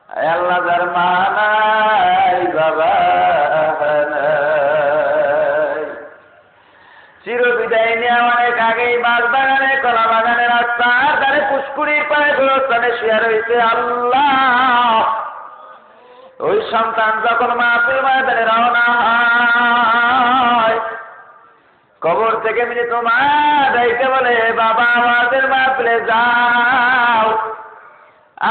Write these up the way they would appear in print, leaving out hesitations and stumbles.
আল্লাহ যার মা নাই বাবা নাই। চিরবিদায় নিয়ে অনেক আগেই বাস বাগানে কলা বাগানে রাস্তার ধারে পুষ্কুরির পায়ে গোরস্থানে শুয়ে রয়েছে আল্লাহ। ওই সন্তান যখন মাহফিল ময়দানে রওনা হয়, কবর থেকে মৃত মা ডাইকে বলে, বাবা আমাদের মাহফিলে যাও,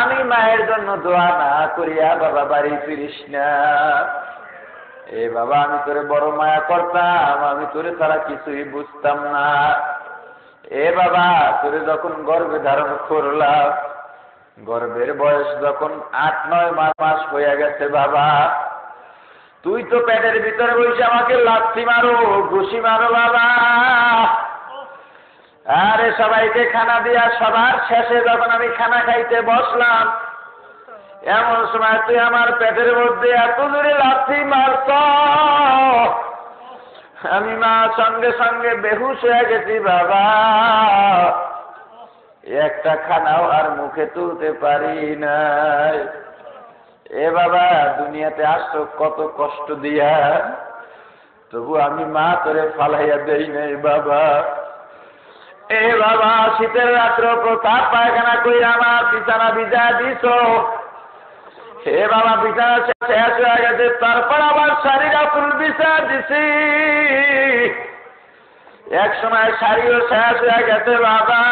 আমি মায়ের জন্য দোয়া না করিয়া বাবা বাড়ি ফিরিস না। এ বাবা আমি তোরে বড় মায়া করতাম, আমি তোরে ছাড়া কিছুই বুঝতাম না। এ বাবা তোরে যখন গর্ভে ধারণ করলাম, গর্ভের বয়স যখন 8-9 মাস হয়ে গেছে বাবা, তুই তো পেটের ভিতরে বসে আমাকে লাথি মারো, ঘুষি মারো বাবা। আরে সবাইকে খানা দিয়া সবার শেষে যখন আমি খানা খাইতে বসলাম, এমন সময় তুই আমার পেটের মধ্যে এত জোরে লাথি মারত, আমি মা সঙ্গে সঙ্গে বেহুশ হয়ে গেছি বাবা। একটা খানাও আর মুখে তুলতে পারি নাই। এ বাবা দুনিয়াতে আসছো কত কষ্ট দিয়া, তবু আমি মা তোরে ফালাইয়া দেই নাই বাবা। এ বাবা শীতের রাত্র প্রতাপ পায়খানা কইরা আমার বিছানা ভিজা দিছ। হে বাবা বিছানা শেষ হয়ে গেছে, তারপর আবার শাড়ি রাতুল বিছা দিছি। এক সময় শাড়িও শেষ হয়ে গেছে বাবা,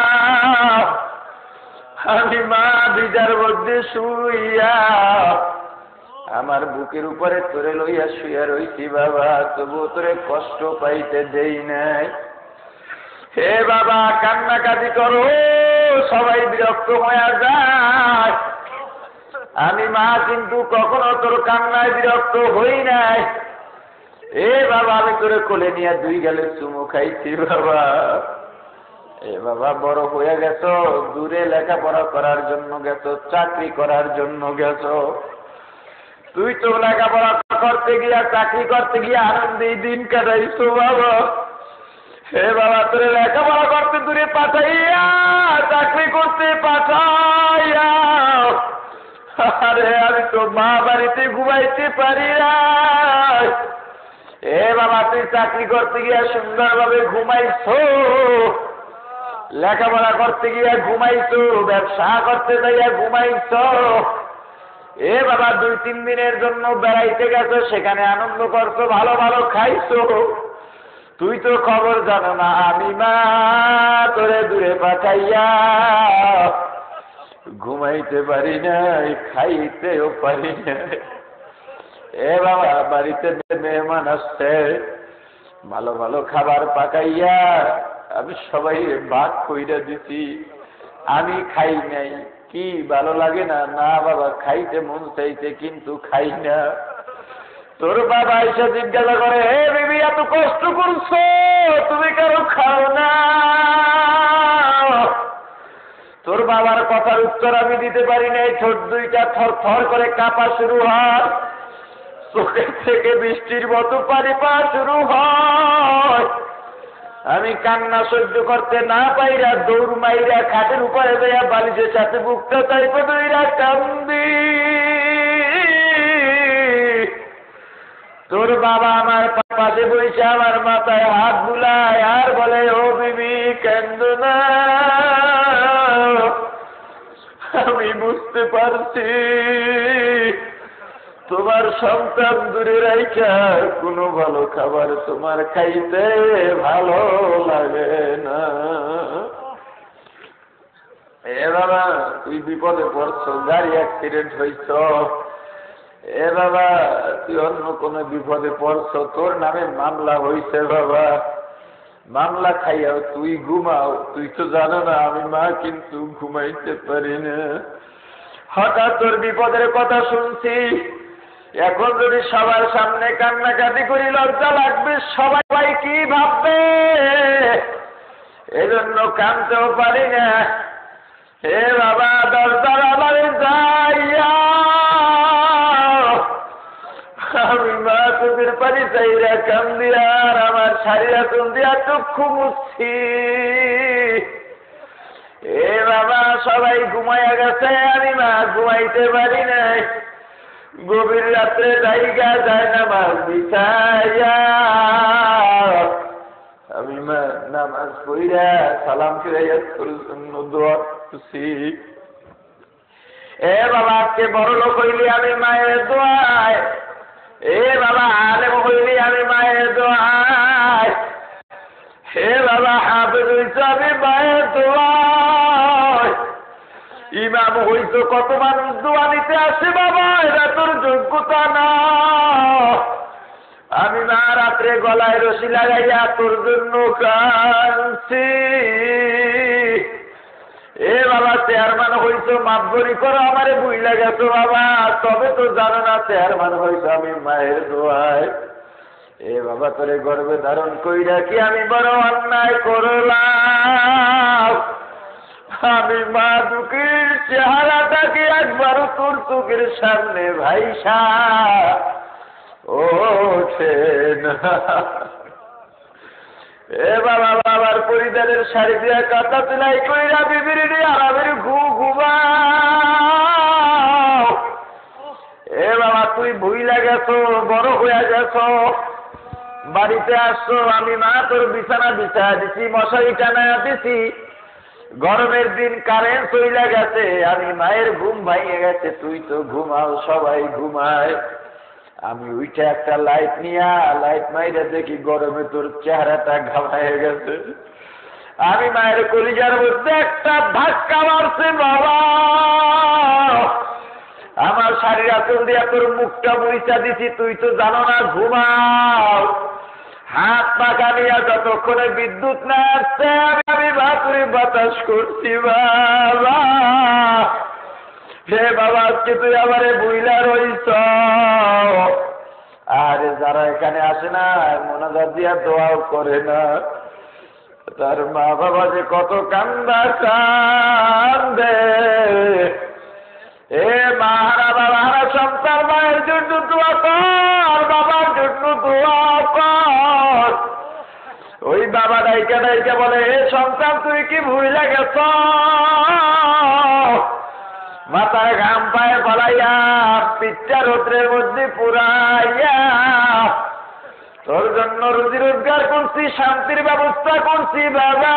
আমি মা ভিজার মধ্যে শুইয়া আমার বুকের উপরে তোরে লইয়া শুইয়া রইছি বাবা, তবু তোরে কষ্ট পাইতে দেই নাই। হে বাবা কান্নাকাটি করো, সবাই বিরক্ত হয়ে যায়, আমি মা কিন্তু কখনো তোর কান্নায় বিরক্ত হই নাই। এ বাবা আমি তোরে কোলে নিয়ে 2 গালে চুমু খাইছি বাবা। এ বাবা বড় হয়ে গেছো, দূরে লেখাপড়া করার জন্য গেছো, চাকরি করার জন্য গেছো। তুই তো লেখাপড়া করতে গিয়া চাকরি করতে গিয়া আনন্দে দিন কাটাইছো বাবা। হে বাবা তোরে লেখাপড়া করতে দূরে পাঠাইয়া চাকরি করতে পাঠাইয়া, আরে আমি তো মা বাড়িতে ঘুমাইতে পারি না। এ বাবা তুই চাকরি করতে গিয়া সুন্দরভাবে ঘুমাইছো, লেখাপড়া করতে গিয়া ঘুমাইছো, ব্যবসা করতে যাইয়া ঘুমাইছো। এ বাবা 2-3 দিনের জন্য বেড়াইতে গেছো, সেখানে আনন্দ করছো, ভালো ভালো খাইছো। তুই তো খবর জানো না, আমি মা তোরে দূরে পাঠাইয়া ঘুমাইতে পারি নাই, খাইতেও পারি নাই। এ বাবা বাড়িতে মেহমান আসছে, ভালো ভালো খাবার পাকাইয়া আমি সবাই ভাগ কইরা দিছি, আমি খাই নাই। কি ভালো লাগে না? না বাবা খাইতে মন চাইছে কিন্তু খাই না। তোর বাবা এসে জিজ্ঞাসা করে, হে বিবি এত কষ্ট করছো, তুমি কারো খাও না? তোর বাবার কথার উত্তর আমি দিতে পারি নাই। ঠোঁট 2টা থর থর করে কাঁপা শুরু হয়, চোখের থেকে বৃষ্টির মতো পানি পাওয়া শুরু হয়। আমি কান্না সহ্য করতে না পাইরা দৌড় মাইরা খাটের উপরে দেয়া বালিশের সাথে বুকটা চাইপে দইরা কান্দি। তোর বাবা আমার পাশে বসে আমার মাথায় হাত বুলায় আর বলে, ও বিবি কান্দো না, আমি বুঝতে পারছি তোমার সন্তান দূরে রাইখা কোনো ভালো খাবার তোমার খাইতে ভালো লাগে না। এ বাবা তুই বিপদে পড়ছো, গাড়ি অ্যাক্সিডেন্ট হইছ। এ বাবা তুই অন্য কোনো বিপদে পড়ছো, তোর নামে মামলা হইছে বাবা। মামলা খাইয়াও তুই ঘুমাও, তুই তো জানো না আমি মা কিন্তু ঘুমাইতে পারি না। হঠাৎ তোর বিপদের কথা শুনছি, এখন যদি সবার সামনে কান্নাকাটি করি লজ্জা লাগবে, সবাই কি ভাববে, এজন্য কাঁদতেও পারি না। হে বাবা দরজার আমারে যাইয়া আমি মা চোখের পানি চাইরা কান্দি আর আমার শাড়িরা তুমি দিয়া চক্ষু মুছছি। এ বাবা সবাই ঘুমাইয়া গেছে, আমি মা ঘুমাইতে পারি নাই। গভীর রাত্রে জায়গা যায় নামাজ বিছাইয়া আমি মা নামাজ পড়িয়া সালাম ফিরাইয়া তোর জন্য দোয়া করছি। এ বাবা আজকে বড় লোক হইলি আমি মায়ের দোয়ায়, এ বাবা আলেম হইলি আমি মায়ের দোয়ায়, হে বাবা হাফেজ হইছ আমি মায়ের দোয়ায়, ইমাম হইছ কত মানুষ দোয়া নিতে আসে বাবা, এরা তোর যোগ্যতা না। আমি মা রাত্রে গলায় রশি লাগাইয়া তোর জন্য কাঁদছি। এ বাবা চেয়ারম্যান হইছো মাতবরি করো আমারে বুইলা গেছো বাবা, তবে তো জানো না চেয়ারম্যান হইছো আমি মায়ের দোয়ায়। এ বাবা তোরে গর্বে ধারণ কইরা কি আমি বড় অন্যায় করলাম? আমি মা দুঃখের চেহারাটাকে একবারও তোর চোখের সামনে ভাইসা ওঠে না। এ বাবা বাবার পরিবারের শাড়ি দিয়া কাটা সেলাই কইরা বিবির দিয়ে আরামের ঘুমাও। এ বাবা তুই ভুইলা গেছো, বড় হইয়া গেছো, বাড়িতে আসছো, আমি মা তোর বিছানা বিছায়া দিছি, মশারি টানায়া দিছি। গরমের দিন কারেন্ট চইলা গেছে, আমি মায়ের ঘুম ভাঙিয়ে গেছে, তুই তো ঘুমাও, সবাই ঘুমায়। আমি উঠে একটা লাইট নিয়া লাইট মাইরে দেখি গরমে তোর চেহারাটা ঘামায় গেছে। আমি মায়ের কলিজার মধ্যে একটা ধাক্কা মারছে বাবা, আমার শাড়ির আঁচল দিয়া তোর মুখটা মুড়িচা দিছি, তুই তো জানো না ঘুমাও। হাত পাকা নিয়া যতক্ষণে বিদ্যুৎ না আসছে আমি বাতুরি বাতাস করছি বাবা। হে বাবা আজকে তুই আমারে বুইলা রইছ। আরে যারা এখানে আসে না মোনাজাত দিয়া দোয়াও করে না, তার মা বাবা যে কত কান্দা কান্দে। এ মাহারা বাবারা সন্তান মায়ের জন্য দোয়া কর, বাবার জন্য দোয়া কর। ওই বাবা ডাইকা ডাইকা বলে, এ সন্তান তুই কি ভুইলা গেছ? মাথায় ঘাম পায়ে ফলাইয়া পিচ্চা রৌদ্রের মধ্যে পুরাইয়া তোর জন্য রুজি রোজগার করছি, শান্তির ব্যবস্থা করছি বাবা।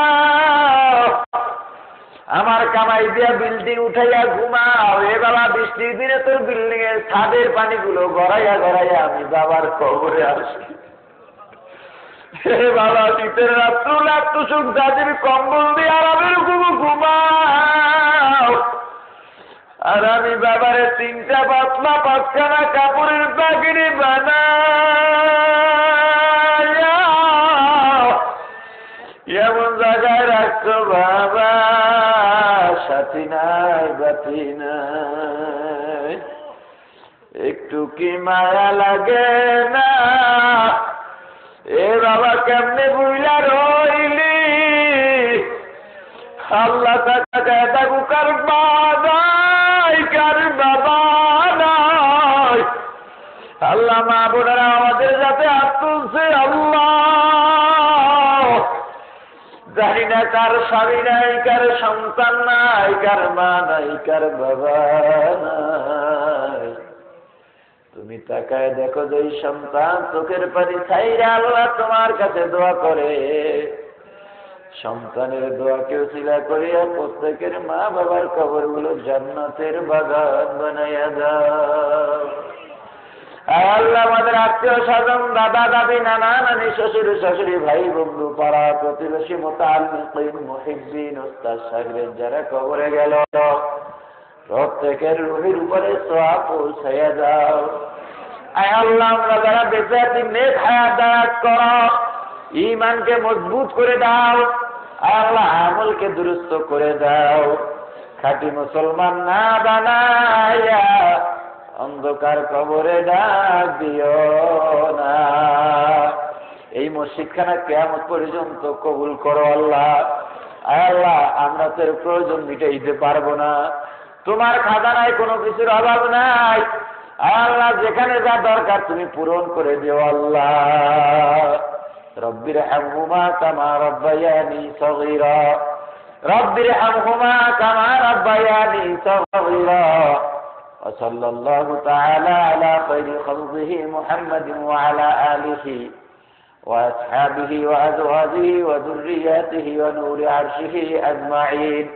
আমার কামাই দিয়া বিল্ডিং উঠাইয়া ঘুমাও। এ বাবা বৃষ্টির দিনে তোর বিল্ডিং এর ছাদের পানিগুলো গড়াইয়া গড়াইয়া আমি বাবার কবরে আসি। হে বাবা শীতের রাত্র সুখ দাদির কম্বল দিয়ে আরামের ঘুমাও। আর আমি বাবারে 3টা পাতলা 5খানা কাপড়ের পাগড়ি বানাইয়া এমন জায়গায় রাখছো বাবা, সাথী নাই বাতি নাই, একটু কি মায়া লাগে না? এ বাবা কেমনে বুইলা রইলি? আল্লাহ তাকা বুকার বাবাই কার বাবা নাই। আল্লাহ মা বোনেরা আমাদের যাতে হাত তুলছে আল্লাহ, জানি না কার স্বামী নাই, কার সন্তান নাই, কার মা নাই, কার বাবা নাই। তুমি তাকায় দেখো যে সন্তান চোখের পানি ছাইরা আল্লাহ তোমার কাছে দোয়া করে, সন্তানের দোয়াকে উসিলা করিয়া প্রত্যেকের মা বাবার কবরগুলো জান্নাতের বাগান বানাইয়া দাও। আল্লাহ আমাদের আত্মীয় স্বজন, দাদা দাদি, নানা নানি, শ্বশুর শাশুড়ি, ভাই বন্ধু, পাড়া প্রতিবেশী, মুতাআল্লিকিন, মুহিব্বিন, উস্তাদ শাগিরিন যারা কবরে গেল প্রত্যেকের রুহের উপরে সওয়াব পৌঁছাইয়া দাও। আয় আল্লাহ আমরা যারা বেঁচে আছি নেক হায়াত দারাজ করো, ঈমানকে মজবুত করে দাও। আয় আল্লাহ আমলকে দুরুস্ত করে দাও, খাঁটি মুসলমান না বানাইয়া অন্ধকার কবরে ডাক দিও না। এই মসজিদখানা কিয়ামত পর্যন্ত কবুল করো আল্লাহ। আয় আল্লাহ আমরা তো এর প্রয়োজন মিটাইতে পারবো না, তোমার খাজানায় কোনো কিছুর অভাব নাই। আয় আল্লাহ যেখানে যা দরকার তুমি পূরণ করে দিও আল্লাহ। রব্বির হামহুমা কামা রব্বায়ানি সগীরা। رب ارحمهما كما ربياني صغيرا وصلى الله تعالى على خير خلقه محمد وعلى آله وأصحابه وأزواجه وذرياته ونور عرشه أجمعين